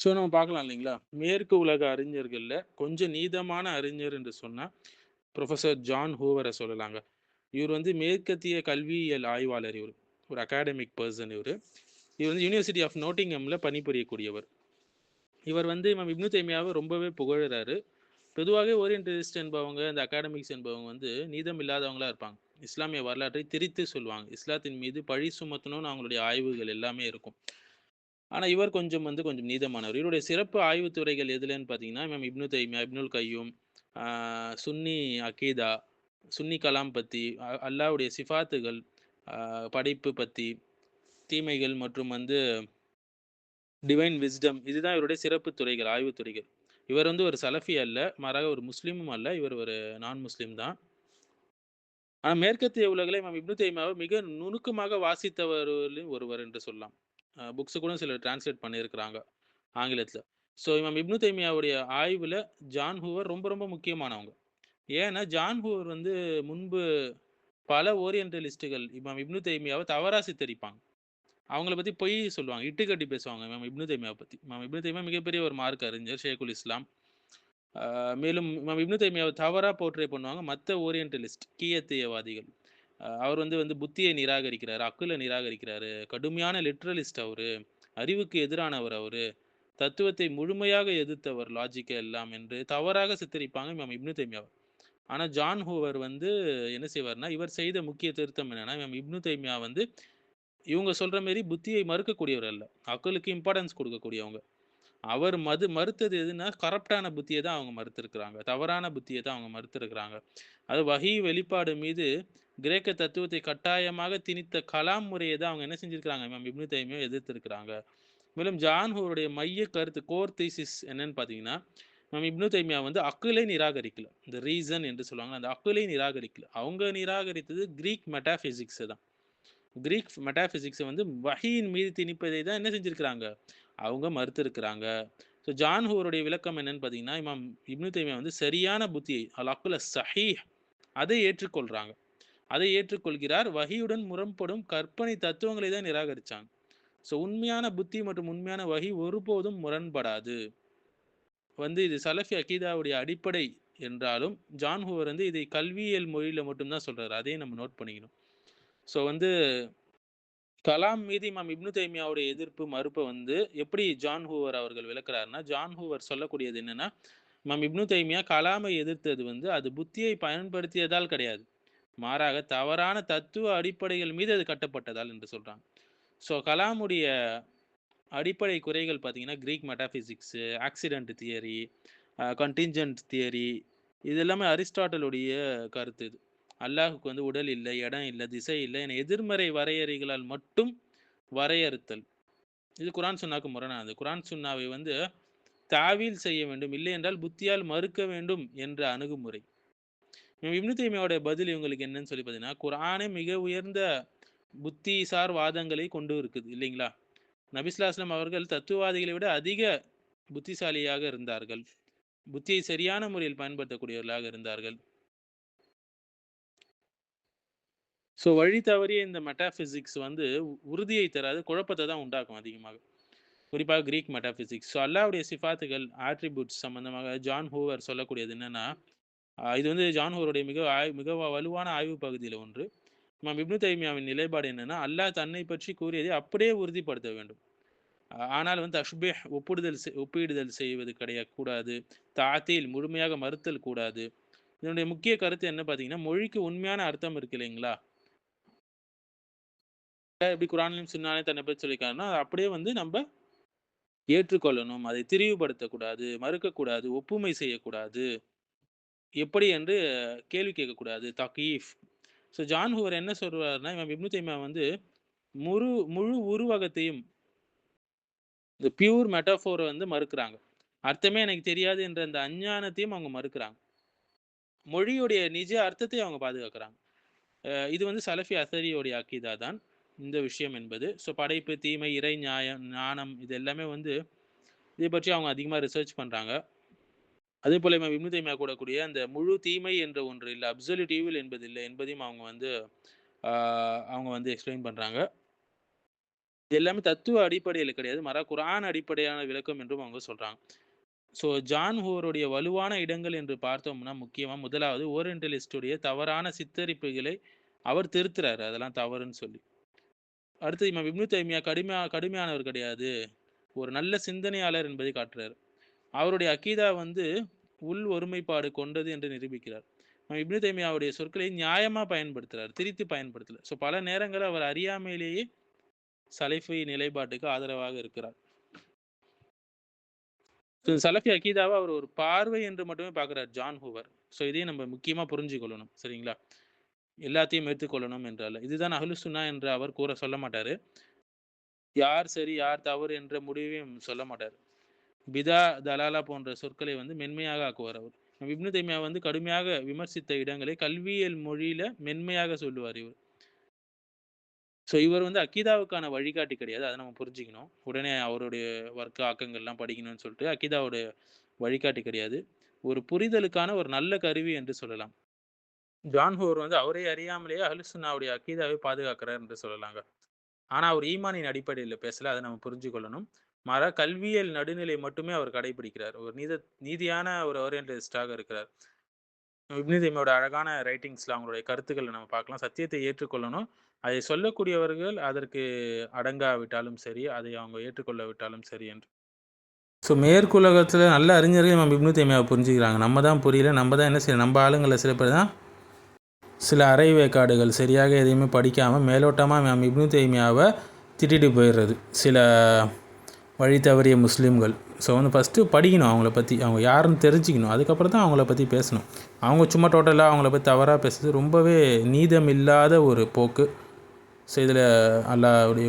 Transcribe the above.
So நம்ம பார்க்கலாம் இல்லைங்களா? மேற்கு உலக அறிஞர்கள்ல கொஞ்சம் நீதமான அறிஞர் என்று சொன்னா, புரொஃபசர் ஜான் ஹூவர சொல்லலாங்க. இவர் வந்து மேற்கத்திய கல்வியியல் ஆய்வாளர் இவரு. ஒரு அகாடமிக் பெர்சன் இவரு. இவர் வந்து யுனிவர்சிட்டி ஆஃப் நோட்டிங்ஹாம்ல பணிபுரியக்கூடியவர். இவர் வந்து இமாம் இப்னு தைமியாவ ரொம்பவே புகழுறாரு. பொதுவாகவே ஓரியன்டலிஸ்ட் என்பவங்க, இந்த அகாடமிக்ஸ் என்பவங்க வந்து நீதம் இல்லாதவங்களா இருப்பாங்க. இஸ்லாமிய வரலாற்றை திரித்து சொல்லுவாங்க. இஸ்லாத்தின் மீது பழி சுமத்தணும்னு அவங்களுடைய ஆய்வுகள் எல்லாமே இருக்கும். ஆனா, இவர் கொஞ்சம் நீதமானவர். இவருடைய சிறப்பு ஆய்வுத் துறைகள் எதுலன்னு பார்த்தீங்கன்னா, இமாம் இப்னு தைமியா, இப்னுல் கய்யூம், ஆ சுன்னி அகீதா, சுன்னி கலாம் பத்தி, அல்லாஹ்வுடைய சிஃபாத்துகள், ஆ படைப்பு பத்தி, தீமைகள் மற்றும் வந்து டிவைன் விஸ்டம் இதுதான் இவருடைய சிறப்பு துறைகள், ஆய்வுத் துறைகள். இவர் வந்து ஒரு சலஃபி அல்ல, மாறாக ஒரு முஸ்லிமும் அல்ல. இவர் ஒரு நான் முஸ்லிம் தான். ஆனா, மேற்கத்திய உலகில இமாம் இப்னு தைமியாவ மிக நுணுக்கமாக வாசித்தவர்களில் ஒருவர் என்று சொல்லலாம். புக்ஸ் கூட சிலர் டிரான்ஸ்லேட் பண்ணியிருக்கிறாங்க. ஆங்கிலத்தில. ஸோ இமாம் இப்னு தைமியாவுடைய ஆய்வுல ஜான் ஹூவர் ரொம்ப முக்கியமானவங்க. ஏன்னா, ஜான் ஹூவர் வந்து முன்பு பல ஓரியன்டலிஸ்ட்டுகள் இமாம் இப்னு தைமியாவ தவறா சித்தரிப்பாங்க. அவங்கள பத்தி பொய் சொல்லுவாங்க. இட்டுக்கட்டி பேசுவாங்க இமாம் இப்னு தைமியாவ பத்தி. இமாம் இப்னு தைமியா மிகப்பெரிய ஒரு மார்க்க அறிஞர், ஷேகுல் இஸ்லாம். ஆ மேலும் இமாம் இப்னு தைமியாவ தவறா போர்ட்ரே பண்ணுவாங்க மத்த ஓரியன்டலிஸ்ட், கீயத்தேயவாதிகள். அவர் வந்து புத்திய நிராகரிக்கிறாரு, அக்குல நிராகரிக்கிறாரு, கடுமையான லிட்ரலிஸ்ட் அவரு, அறிவுக்கு எதிரானவர் அவரு. தத்துவத்தை முழுமையாக எதிர்த்தவர் லாஜிக்க எல்லாம் என்று தவறாக சித்தரிப்பாங்க இமாம் இப்னு தைமியாவ. ஆனா ஜான் ஹூவர் வந்து என்ன செய்வார்ன்னா, இவர் செய்த முக்கிய திருத்தம் என்னன்னா, இமாம் இப்னு தைமியா வந்து இவங்க சொல்ற மாரி புத்தியை மறுக்கக்கூடியவர் அல்ல. அக்லுக்கு இம்பார்ட்டன்ஸ் குடுக்கக்கூடியவங்க. அவர் மறுத்தது எதுன்னா, கரப்ட்டான புத்திய தான் அவங்க மறுத்திருக்கிறாங்க. தவறான புத்திய தான் அவங்க மறுத்திருக்கிறாங்க. அது வஹி வெளிப்பாடு மீது கிரேக்க தத்துவத்தை கட்டாயமாக திணித்த கலாம் முறைய தான் அவங்க என்ன செஞ்சிருக்கிறாங்க, இமாம் இப்னு தைமியா எதிர்த்திருக்கிறாங்க. மேலும் ஜான் ஹூருடைய மைய கருத்து கோர் தீசிஸ் என்னன்னு பார்த்தீங்கன்னா, நம்ம இப்னு தைமியா வந்து அக்குலை நிராகரிக்கல. இந்த ரீசன் என்று சொல்லுவாங்க. அந்த அக்குலை நிராகரிக்கல. அவங்க நிராகரித்தது கிரீக் மெட்டாபிசிக்ஸ தான். கிரீக் மெட்டாபிசிக்ஸ வந்து வஹீயின் மீது திணிப்பதை தான் என்ன செஞ்சிருக்கிறாங்க, அவங்க மறுத்திருக்கிறாங்க. ஸோ ஜான் ஹூருடைய விளக்கம் என்னன்னு பார்த்தீங்கன்னா, இமாம் இப்னு தைமியா வந்து சரியான புத்தியை அல் அக்குல் ஸஹீஹ் அதை ஏற்றுக்கொள்றாங்க. அதை ஏற்றுக்கொள்கிறார். வஹியுடன் முரண்படும் கற்பனை தத்துவங்களை தான் நிராகரிச்சாங்க. ஸோ உண்மையான புத்தி மற்றும் உண்மையான வஹி ஒருபோதும் முரண்படாது. வந்து இது சலஃபி அகீதாவுடைய அடிப்படை என்றாலும், ஜான் ஹூவர் வந்து இதை கல்வியியல் மொழியில மட்டும் தான் சொல்றாரு. அதையும் நம்ம நோட் பண்ணிக்கணும். ஸோ வந்து கலாம் மீது இமாம் இப்னு தைமியாவுடைய எதிர்ப்பு, மறுப்ப வந்து எப்படி ஜான் ஹூவர் அவர்கள் விளக்குறார்ன்னா, ஜான் ஹூவர் சொல்லக்கூடியது என்னன்னா, இமாம் இப்னு தைமியா கலாமை எதிர்த்தது வந்து அது புத்தியை பயன்படுத்தியதால் கிடையாது. மாறாக தவறான தத்துவ அடிப்படைகள் மீது அது கட்டப்பட்டதால் என்று சொல்றாங்க. ஸோ கலாமுடைய அடிப்படை குறைகள் பார்த்தீங்கன்னா, கிரீக் மெட்டாபிசிக்ஸு, ஆக்சிடென்ட் தியரி, கன்டின்ஜென்ட் தியரி இது எல்லாமே அரிஸ்டாட்டிலுடைய கருத்து இது. அல்லாஹ்வுக்கு வந்து உடல் இல்ல, இடம் இல்ல, திசை இல்ல என எதிர்மறை வரையறைகளால் மட்டும் வரையறுத்தல். இது குரான் சுன்னாக்கு முரணானது. குரான் சுன்னாவை வந்து தாவீல் செய்ய வேண்டும். இல்லை என்றால் புத்தியால் மறுக்க வேண்டும் என்ற அணுகுமுறை. இப்னு தைமியாவுடைய பதில் இவங்களுக்கு என்னன்னு சொல்லி பார்த்தீங்கன்னா, குர்ஆனே மிக உயர்ந்த புத்திசார் வாதங்களை கொண்டு இருக்குது இல்லைங்களா? நபி ஸல்லல்லாஹு அலைஹி வஸல்லம் அவர்கள் தத்துவவாதிகளை விட அதிக புத்திசாலியாக இருந்தார்கள். புத்தியை சரியான முறையில் பயன்படுத்தக்கூடியவர்களாக இருந்தார்கள். ஸோ வழி தவறிய இந்த மெட்டாபிசிக்ஸ் வந்து உறுதியை தராது, குழப்பத்த தான் உண்டாக்கும் அதிகமாக. குறிப்பாக கிரீக் மெட்டாபிசிக்ஸ். ஸோ அல்லாஹ்வுடைய சிஃபாத்துகள், ஆட்ரிபியூட்ஸ் சம்பந்தமாக ஜான் ஹூவர் சொல்லக்கூடியது என்னன்னா, இது வந்து ஜான் ஹூவருடைய மிக வலுவான ஆய்வு பகுதியில ஒன்று. இமாம் இப்னு தைமியாவின் நிலைப்பாடு என்னன்னா, அல்லாஹ் தன்னை பற்றி கூறியதை அப்படியே உறுதிப்படுத்த வேண்டும். ஆனால் வந்து தஷ்பீஹ் ஒப்பிடுதல் செய்வது கூடாது. தாத்தீல் முழுமையாக மறுத்தல் கூடாது. இதனுடைய முக்கிய கருத்து என்ன பார்த்தீங்கன்னா, மொழிக்கு உண்மையான அர்த்தம் இருக்கு இல்லைங்களா? எப்படி குர்ஆன்லயும் சுன்னாலயும் தன்னை பத்தி சொல்லியிருக்காருன்னா, அத அப்படியே வந்து நம்ப ஏற்றுக்கொள்ளணும். அதை திரிவுபடுத்தக்கூடாது, மறுக்கக்கூடாது, ஒப்புமை செய்யக்கூடாது. எப்படி என்று கேள்வி கேட்கக்கூடாது. தகீஃப். ஸோ ஜான் ஹூவர் என்ன சொல்றாருன்னா, இமாம் இப்னு தைமியா வந்து முழு உருவகத்தையும் இந்த பியூர் மெட்டாஃபோர வந்து மறுக்கிறாங்க. அர்த்தமே எனக்கு தெரியாது என்ற அந்த அஞ்ஞானத்தையும் அவங்க மறுக்கிறாங்க. மொழியுடைய நிஜ அர்த்தத்தை அவங்க பாதுகாக்கிறாங்க. இது வந்து சலஃபி அஸரியுடைய அக்கீதா தான். இந்த விஷயம் என்பது. ஸோ படைப்பு, தீமை, இறை நியாயம், ஞானம் இது எல்லாமே வந்து இதை பற்றி அவங்க அதிகமா ரிசர்ச் பண்றாங்க. அதேபோல இமாம் இப்னு தைமியா கூறக்கூடிய அந்த முழு தீமை என்ற ஒன்று இல்ல. அப்சொல்யூட் ஈவில் என்பது இல்ல என்பதையும் அவங்க வந்து எக்ஸ்ப்ளைன் பண்றாங்க. இது எல்லாமே தத்துவ அடிப்படையில கிடையாது. மாறா குர்ஆன் அடிப்படையான விளக்கம் என்றும் அவங்க சொல்றாங்க. ஸோ ஜான் ஹூவருடைய வலுவான இடங்கள் என்று பார்த்தோம்னா, முக்கியமா முதலாவது ஓரியன்டலிஸ்ட்டுடைய தவறான சித்தரிப்புகளை அவர் திருத்துறாரு. அதெல்லாம் தவறுன்னு சொல்லி. அடுத்து இமாம் இப்னு தைமியா கடுமையானவர் கிடையாது. ஒரு நல்ல சிந்தனையாளர் என்பதை காட்டுறாரு. அவருடைய அக்கீதா வந்து உள் ஒருமைப்பாடு கொண்டது என்று நிரூபிக்கிறார். இப்னு தைமியாவுடைய சொற்களை நியாயமா பயன்படுத்துறார். திரித்து பயன்படுத்தல. ஸோ பல நேரங்கள்ல அவர் அறியாமையிலேயே சலஃபி நிலைப்பாட்டுக்கு ஆதரவாக இருக்கிறார். சலஃபி அக்கீதாவ அவர் ஒரு பார்வை என்று மட்டுமே பார்க்கிறார் ஜான் ஹூவர். ஸோ இதையும் நம்ம முக்கியமா புரிஞ்சுக்கொள்ளணும். சரிங்களா? எல்லாத்தையும் ஏற்றுக்கொள்ளணும் என்றல்ல. இதுதான் அஹ்லு சுன்னா என்று அவர் கூற சொல்ல மாட்டாரு. யார் சரி, யார் தவறு என்ற முடிவையும் சொல்ல மாட்டார். பிதா, தலாலா போன்ற சொற்களை வந்து மென்மையாக ஆக்குவார் அவர். இப்னு தைமியா வந்து கடுமையாக விமர்சித்த இடங்களை கல்வியியல் மொழியில மென்மையாக சொல்லுவார் இவர். ஸோ இவர் வந்து அக்கீதாவுக்கான வழிகாட்டி கிடையாது. அத நம்ம புரிஞ்சுக்கணும். உடனே அவருடைய வர்க்க ஆக்கங்கள்லாம் படிக்கணும்னு சொல்லிட்டு அக்கீதாவுடைய வழிகாட்டி கிடையாது. ஒரு புரிதலுக்கான ஒரு நல்ல கருவி என்று சொல்லலாம். ஜான் ஹூவர் வந்து அவரை அறியாமலேயே அஹ்லு சுன்னாவுடைய அக்கீதாவை பாதுகாக்கிறார் என்று சொல்லலாங்க. ஆனா அவர் ஈமானின் அடிப்படையில பேசல. அத நம்ம புரிஞ்சுக்கொள்ளணும். மாறா கல்வியல் நடுநிலை மட்டுமே அவர் கடைபிடிக்கிறார். ஒரு நீதியான ஒரு ஓரியன்டலிஸ்டாக இருக்கிறார். இப்னு தைமியாவோட அழகான ரைட்டிங்ஸ்ல அவங்களுடைய கருத்துக்கள நம்ம பார்க்கலாம். சத்தியத்தை ஏற்றுக்கொள்ளணும். அதை சொல்லக்கூடியவர்கள் அதற்கு அடங்காவிட்டாலும் சரி, அதை அவங்க ஏற்றுக்கொள்ளாவிட்டாலும் சரி என்று. ஸோ மேற்குலகத்துல நல்ல அறிஞர்கள் இமாம் இப்னு தைமியாவ புரிஞ்சுக்கிறாங்க. நம்ம தான் புரியல. நம்ம தான் என்ன செய்யணும்? நம்ம ஆளுங்கள்ல சில பேர் தான் சில அரைவேக்காடுகள் சரியாக எதையுமே படிக்காம மேலோட்டமா இமாம் இப்னு தைமியாவ திட்டிட்டு போயிடுறது. சில வழி தவறிய முஸ்லீம்கள். ஸோ வந்து ஃபஸ்ட்டு படிக்கணும் அவங்கள பற்றி. அவங்க யாருன்னு தெரிஞ்சுக்கணும். அதுக்கப்புறம் தான் அவங்கள பற்றி பேசணும். அவங்க சும்மா டோட்டலாக அவங்கள பற்றி தவறாக பேசுறது ரொம்பவே நீதமில்லாத ஒரு போக்கு. ஸோ இதில் அல்லாஹ்வுடைய